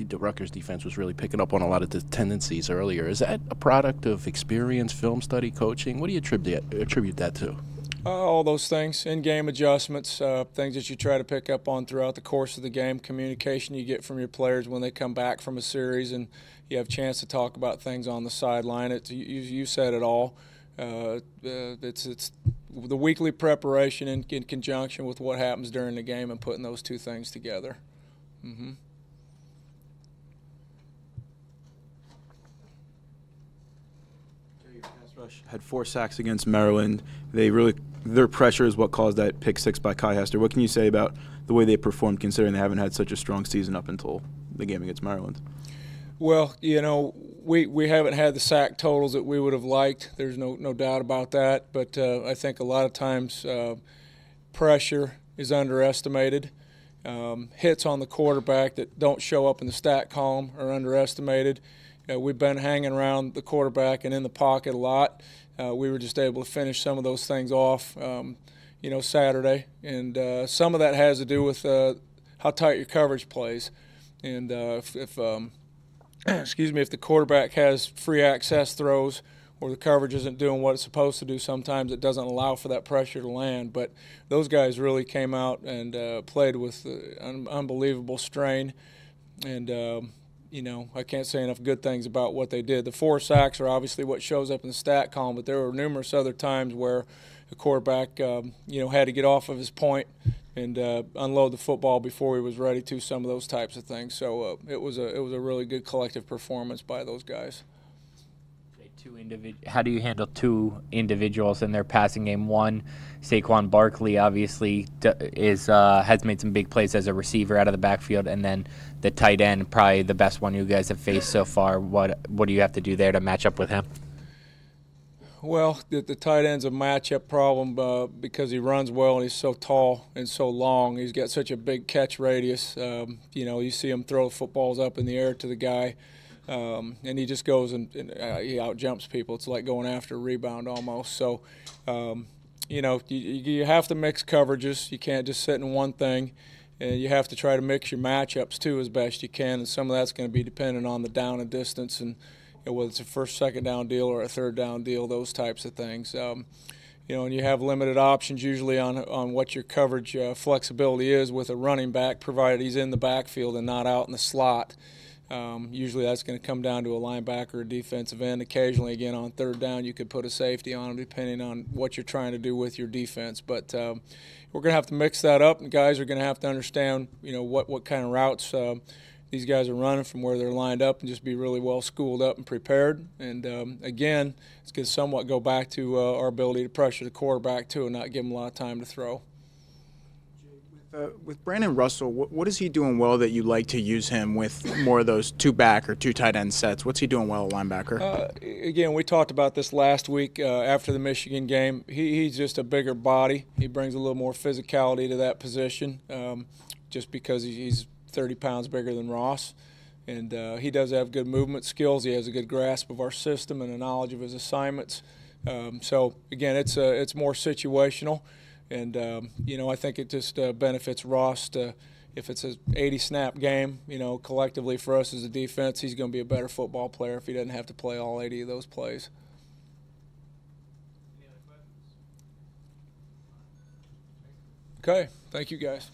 the Rutgers defense was really picking up on a lot of the tendencies earlier. Is that a product of experience, film study, coaching? What do you attribute that to? All those things, in-game adjustments, things that you try to pick up on throughout the course of the game, communication you get from your players when they come back from a series and you have a chance to talk about things on the sideline. You said it all. It's the weekly preparation in conjunction with what happens during the game and putting those two things together. Mm-hmm. Rush had 4 sacks against Maryland. Their pressure is what caused that pick 6 by Kai Hester. What can you say about the way they performed, considering they haven't had such a strong season up until the game against Maryland? Well, you know, we haven't had the sack totals that we would have liked. There's no doubt about that. But I think a lot of times pressure is underestimated. Hits on the quarterback that don't show up in the stat column are underestimated. We've been hanging around the quarterback and in the pocket a lot. We were just able to finish some of those things off, Saturday. And some of that has to do with how tight your coverage plays. And if the quarterback has free access throws or the coverage isn't doing what it's supposed to do, sometimes it doesn't allow for that pressure to land. But those guys really came out and played with unbelievable strain. And I can't say enough good things about what they did. The 4 sacks are obviously what shows up in the stat column, but there were numerous other times where the quarterback, had to get off of his point and unload the football before he was ready to. Some of those types of things. So it was a really good collective performance by those guys. How do you handle 2 individuals in their passing game? One, Saquon Barkley obviously has made some big plays as a receiver out of the backfield, and then the tight end, probably the best one you guys have faced so far. What do you have to do there to match up with him? Well, the tight end's a matchup problem because he runs well and he's so tall and so long. He's got such a big catch radius. You see him throw footballs up in the air to the guy. And he just goes and he out-jumps people. It's like going after a rebound almost. So, you have to mix coverages. You can't just sit in one thing. And you have to try to mix your matchups, too, as best you can. And some of that's going to be dependent on the down and distance and whether it's a first, second down deal or a third down deal, those types of things. And you have limited options usually on what your coverage flexibility is with a running back, provided he's in the backfield and not out in the slot. Usually that's going to come down to a linebacker or defensive end. Occasionally, again, on third down, you could put a safety on him depending on what you're trying to do with your defense. But we're going to have to mix that up, and guys are going to have to understand, what kind of routes these guys are running from where they're lined up and just be really well schooled up and prepared. And, again, it's going to somewhat go back to our ability to pressure the quarterback, too, and not give him a lot of time to throw. With Brandon Russell, what is he doing well that you like to use him with more of those 2 back or 2 tight end sets? What's he doing well at linebacker? Again, we talked about this last week after the Michigan game. He's just a bigger body. He brings a little more physicality to that position just because he's 30 pounds bigger than Ross. And he does have good movement skills. He has a good grasp of our system and a knowledge of his assignments. So, again, it's more situational. And, I think it just benefits Ross if it's an 80-snap game, collectively for us as a defense, he's going to be a better football player if he doesn't have to play all 80 of those plays. Okay. Thank you, guys.